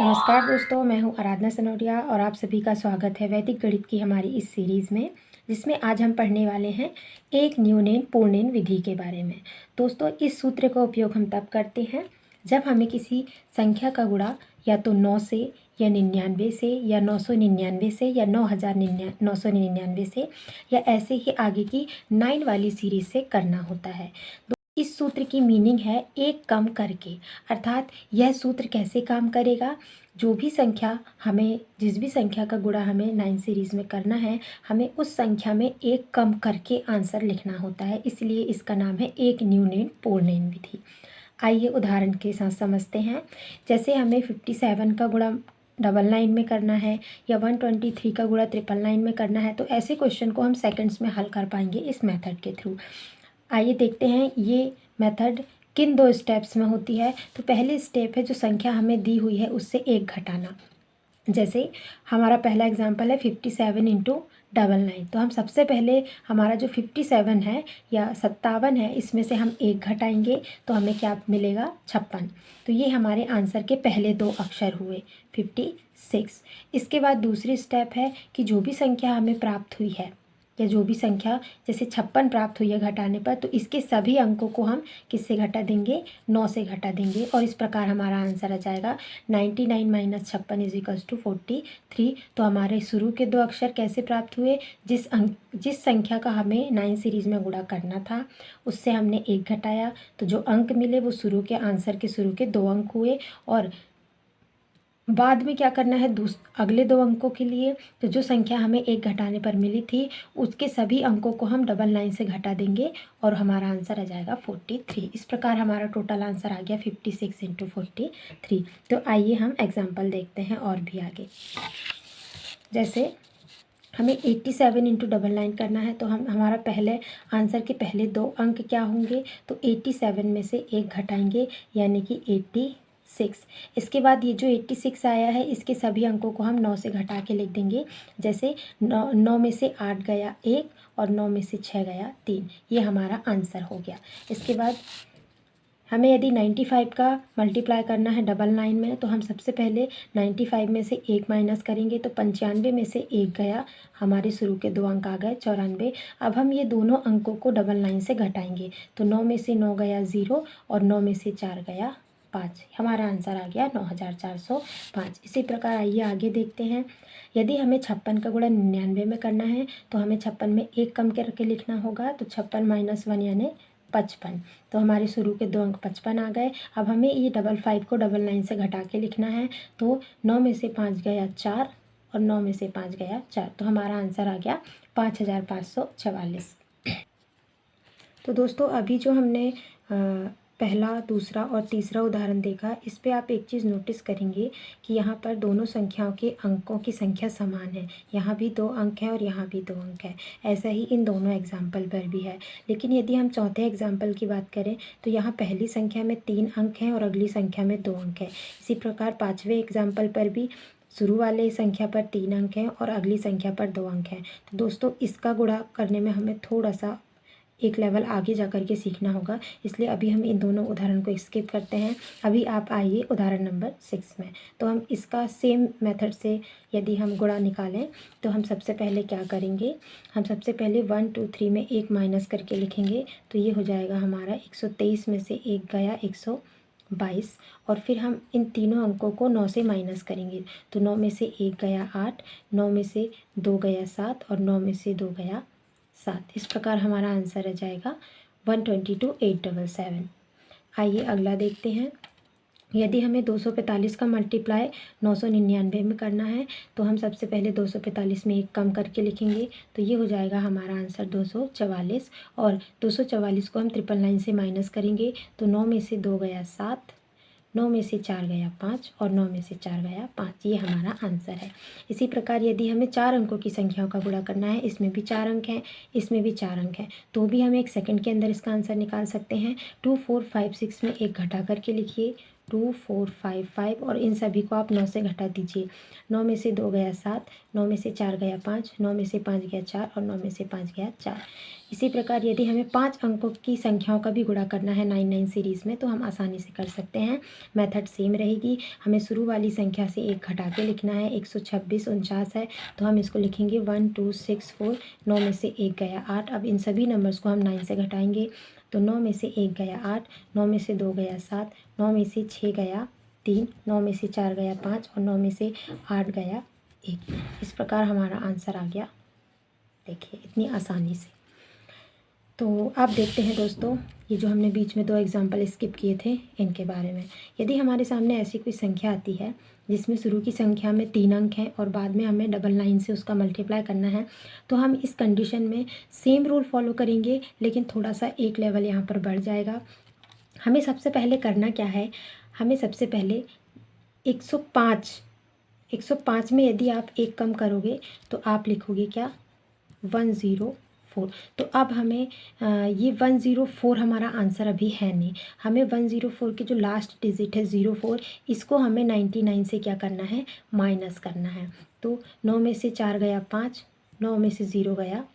नमस्कार दोस्तों, मैं हूं आराधना सनोडिया और आप सभी का स्वागत है वैदिक गणित की हमारी इस सीरीज़ में, जिसमें आज हम पढ़ने वाले हैं एक न्यूनेन पूर्णेन विधि के बारे में। दोस्तों, इस सूत्र का उपयोग हम तब करते हैं जब हमें किसी संख्या का गुणा या तो 9 से या 99 से या 999 से या 999 से या ऐसे ही आगे की 9 वाली सीरीज़ से करना होता है। इस सूत्र की मीनिंग है एक कम करके, अर्थात यह सूत्र कैसे काम करेगा। जो भी संख्या हमें जिस भी संख्या का गुणा हमें 9 सीरीज़ में करना है, हमें उस संख्या में एक कम करके आंसर लिखना होता है, इसलिए इसका नाम है एक न्यूनेन पूर्णेन विधि। आइए उदाहरण के साथ समझते हैं। जैसे हमें 57 का गुणा 999 में करना है या 123 का गुणा 999 में करना है, तो ऐसे क्वेश्चन को हम सेकंड्स में हल कर पाएंगे इस मेथड के थ्रू। आइए देखते हैं ये मेथड किन 2 स्टेप्स में होती है। तो पहले स्टेप है जो संख्या हमें दी हुई है उससे एक घटाना। जैसे हमारा पहला एग्जांपल है 57 इंटू 99। तो हम सबसे पहले हमारा जो 57 है या 57 है, इसमें से हम एक घटाएंगे तो हमें क्या मिलेगा, 56। तो ये हमारे आंसर के पहले 2 अक्षर हुए 56। इसके बाद दूसरी स्टेप है कि जो भी संख्या हमें प्राप्त हुई है या जो भी संख्या जैसे 56 प्राप्त हुई है घटाने पर, तो इसके सभी अंकों को हम किससे घटा देंगे, 9 से घटा देंगे और इस प्रकार हमारा आंसर आ जाएगा 99 माइनस 56 इज इक्वल्स टू 43। तो हमारे शुरू के 2 अक्षर कैसे प्राप्त हुए, जिस संख्या का हमें 9 सीरीज़ में गुणा करना था उससे हमने एक घटाया, तो जो अंक मिले वो शुरू के आंसर के शुरू के 2 अंक हुए। और बाद में क्या करना है, अगले 2 अंकों के लिए तो जो संख्या हमें एक घटाने पर मिली थी उसके सभी अंकों को हम 99 से घटा देंगे और हमारा आंसर आ जाएगा 43। इस प्रकार हमारा टोटल आंसर आ गया 56 इंटू 43। तो आइए हम एग्जाम्पल देखते हैं और भी आगे। जैसे हमें 87 इंटू 99 करना है, तो हमारा पहले आंसर के पहले 2 अंक क्या होंगे, तो 87 में से एक घटाएंगे यानी कि 86। इसके बाद ये जो 86 आया है इसके सभी अंकों को हम 9 से घटा के लिख देंगे। जैसे 9 में से 8 गया 1 और 9 में से 6 गया 3, ये हमारा आंसर हो गया। इसके बाद हमें यदि 95 का मल्टीप्लाई करना है 99 में, तो हम सबसे पहले 95 में से एक माइनस करेंगे, तो 95 में से एक गया, हमारे शुरू के 2 अंक आ गए 94। अब हम ये दोनों अंकों को 99 से घटाएंगे, तो 9 में से 9 गया 0 और 9 में से 4 गया 5, हमारा आंसर आ गया 9405। इसी प्रकार आइए आगे देखते हैं। यदि हमें 56 का गुणा 99 में करना है, तो हमें 56 में एक कम करके लिखना होगा, तो 56 माइनस 1 यानी 55। तो हमारे शुरू के 2 अंक 55 आ गए। अब हमें ये 55 को 99 से घटा के लिखना है, तो 9 में से 5 गया 4 और 9 में से 5 गया 4, तो हमारा आंसर आ गया 5544। तो दोस्तों, अभी जो हमने पहला, दूसरा और तीसरा उदाहरण देखा, इस पे आप एक चीज़ नोटिस करेंगे कि यहाँ पर दोनों संख्याओं के अंकों की संख्या समान है। यहाँ भी 2 अंक है और यहाँ भी 2 अंक है। ऐसा ही इन दोनों एग्जाम्पल पर भी है। लेकिन यदि हम चौथे एग्जाम्पल की बात करें, तो यहाँ पहली संख्या में 3 अंक हैं और अगली संख्या में 2 अंक है। इसी प्रकार 5वें एग्जाम्पल पर भी शुरू वाले संख्या पर 3 अंक हैं और अगली संख्या पर 2 अंक हैं। तो दोस्तों, इसका गुणा करने में हमें थोड़ा सा एक लेवल आगे जा कर के सीखना होगा, इसलिए अभी हम इन दोनों उदाहरण को स्किप करते हैं। अभी आप आइए उदाहरण नंबर 6 में। तो हम इसका सेम मेथड से यदि हम गुणा निकालें, तो हम सबसे पहले क्या करेंगे, हम सबसे पहले 1 2 3 में एक माइनस करके लिखेंगे, तो ये हो जाएगा हमारा 123 में से एक गया 122। और फिर हम इन तीनों अंकों को 9 से माइनस करेंगे, तो 9 में से एक गया 8, 9 में से 2 गया 7 और 9 में से 2 गया 7। इस प्रकार हमारा आंसर आ जाएगा 122,877। आइए अगला देखते हैं। यदि हमें 245 का मल्टीप्लाई 999 में करना है, तो हम सबसे पहले 245 में एक कम करके लिखेंगे, तो ये हो जाएगा हमारा आंसर 244। और 244 को हम 999 से माइनस करेंगे, तो 9 में से 2 गया 7, 9 में से 4 गया 5 और 9 में से 4 गया 5, ये हमारा आंसर है। इसी प्रकार यदि हमें 4 अंकों की संख्याओं का गुणा करना है, इसमें भी 4 अंक हैं, इसमें भी 4 अंक हैं, तो भी हम 1 सेकंड के अंदर इसका आंसर निकाल सकते हैं। 2 4 5 6 में एक घटा करके लिखिए, 2 4 5 5 और इन सभी को आप 9 से घटा दीजिए। 9 में से 2 गया 7, 9 में से 4 गया 5, 9 में से 5 गया 4 और 9 में से 5 गया 4। इसी प्रकार यदि हमें 5 अंकों की संख्याओं का भी गुणा करना है 99 सीरीज़ में तो हम आसानी से कर सकते हैं। मेथड सेम रहेगी। हमें शुरू वाली संख्या से 1 घटा के लिखना है। 126 49 है तो हम इसको लिखेंगे 1 2 6 4। 9 में से 1 गया 8। अब इन सभी नंबर्स को हम 9 से घटाएंगे तो 9 में से 1 गया 8, 9 में से 2 गया 7, 9 में से 6 गया 3, 9 में से 4 गया 5 और 9 में से 8 गया 1। इस प्रकार हमारा आंसर आ गया। देखिए इतनी आसानी से। तो आप देखते हैं दोस्तों, ये जो हमने बीच में 2 एग्जाम्पल स्किप किए थे इनके बारे में। यदि हमारे सामने ऐसी कोई संख्या आती है जिसमें शुरू की संख्या में 3 अंक हैं और बाद में हमें 999 से उसका मल्टीप्लाई करना है, तो हम इस कंडीशन में सेम रूल फॉलो करेंगे, लेकिन थोड़ा सा एक लेवल यहाँ पर बढ़ जाएगा। हमें सबसे पहले करना क्या है, हमें सबसे पहले 105 में यदि आप 1 कम करोगे तो आप लिखोगे क्या, 104। तो अब हमें ये 104 हमारा आंसर अभी है नहीं। हमें 104 की जो लास्ट डिजिट है 04, इसको हमें 99 से क्या करना है, माइनस करना है। तो 9 में से 4 गया 5, 9 में से 0 गया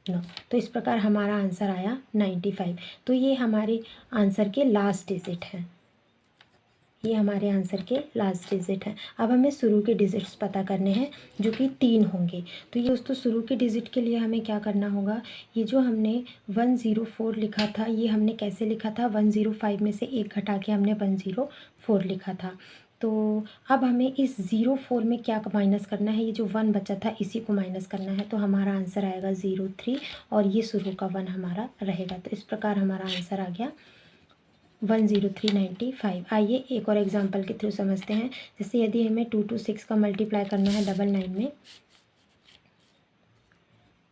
9। तो इस प्रकार हमारा आंसर आया 95। तो ये हमारे आंसर के लास्ट डिजिट हैं। ये हमारे आंसर के लास्ट डिजिट हैं। अब हमें शुरू के डिजिट्स पता करने हैं जो कि 3 होंगे। तो ये दोस्तों शुरू के डिजिट के लिए हमें क्या करना होगा, ये जो हमने 104 लिखा था ये हमने कैसे लिखा था, 105 में से 1 घटा के हमने 104 लिखा था। तो अब हमें इस 04 में क्या माइनस करना है, ये जो 1 बचा था इसी को माइनस करना है। तो हमारा आंसर आएगा 03 और ये शुरू का 1 हमारा रहेगा। तो इस प्रकार हमारा आंसर आ गया 10395। आइए एक और एग्जांपल के थ्रू समझते हैं। जैसे यदि हमें 226 का मल्टीप्लाई करना है 99 में,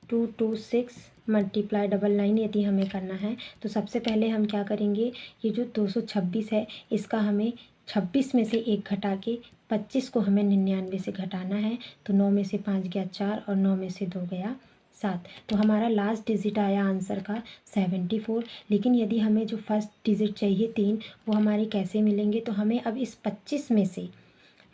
226 मल्टीप्लाई 99 यदि हमें करना है तो सबसे पहले हम क्या करेंगे, ये जो 226 है इसका हमें 26 में से 1 घटा के 25 को हमें 99 से घटाना है। तो 9 में से 5 गया 4 और 9 में से 2 गया 7। तो हमारा लास्ट डिजिट आया आंसर का 74। लेकिन यदि हमें जो फर्स्ट डिजिट चाहिए 3, वो हमारे कैसे मिलेंगे, तो हमें अब इस 25 में से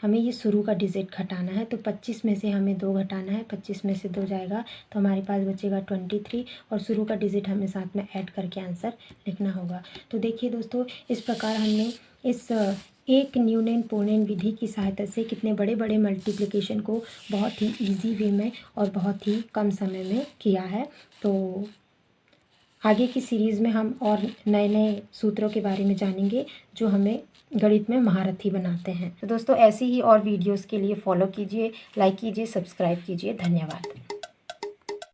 हमें ये शुरू का डिजिट घटाना है। तो 25 में से हमें 2 घटाना है, 25 में से 2 जाएगा तो हमारे पास बचेगा 23 और शुरू का डिजिट हमें साथ में ऐड करके आंसर लिखना होगा। तो देखिए दोस्तों, इस प्रकार हमने इस एक न्यूनन पूर्णन विधि की सहायता से कितने बड़े बड़े मल्टीप्लिकेशन को बहुत ही इजी वे में और बहुत ही कम समय में किया है। तो आगे की सीरीज़ में हम और नए नए सूत्रों के बारे में जानेंगे जो हमें गणित में महारथी बनाते हैं। तो दोस्तों ऐसी ही और वीडियोस के लिए फॉलो कीजिए, लाइक कीजिए, सब्सक्राइब कीजिए। धन्यवाद।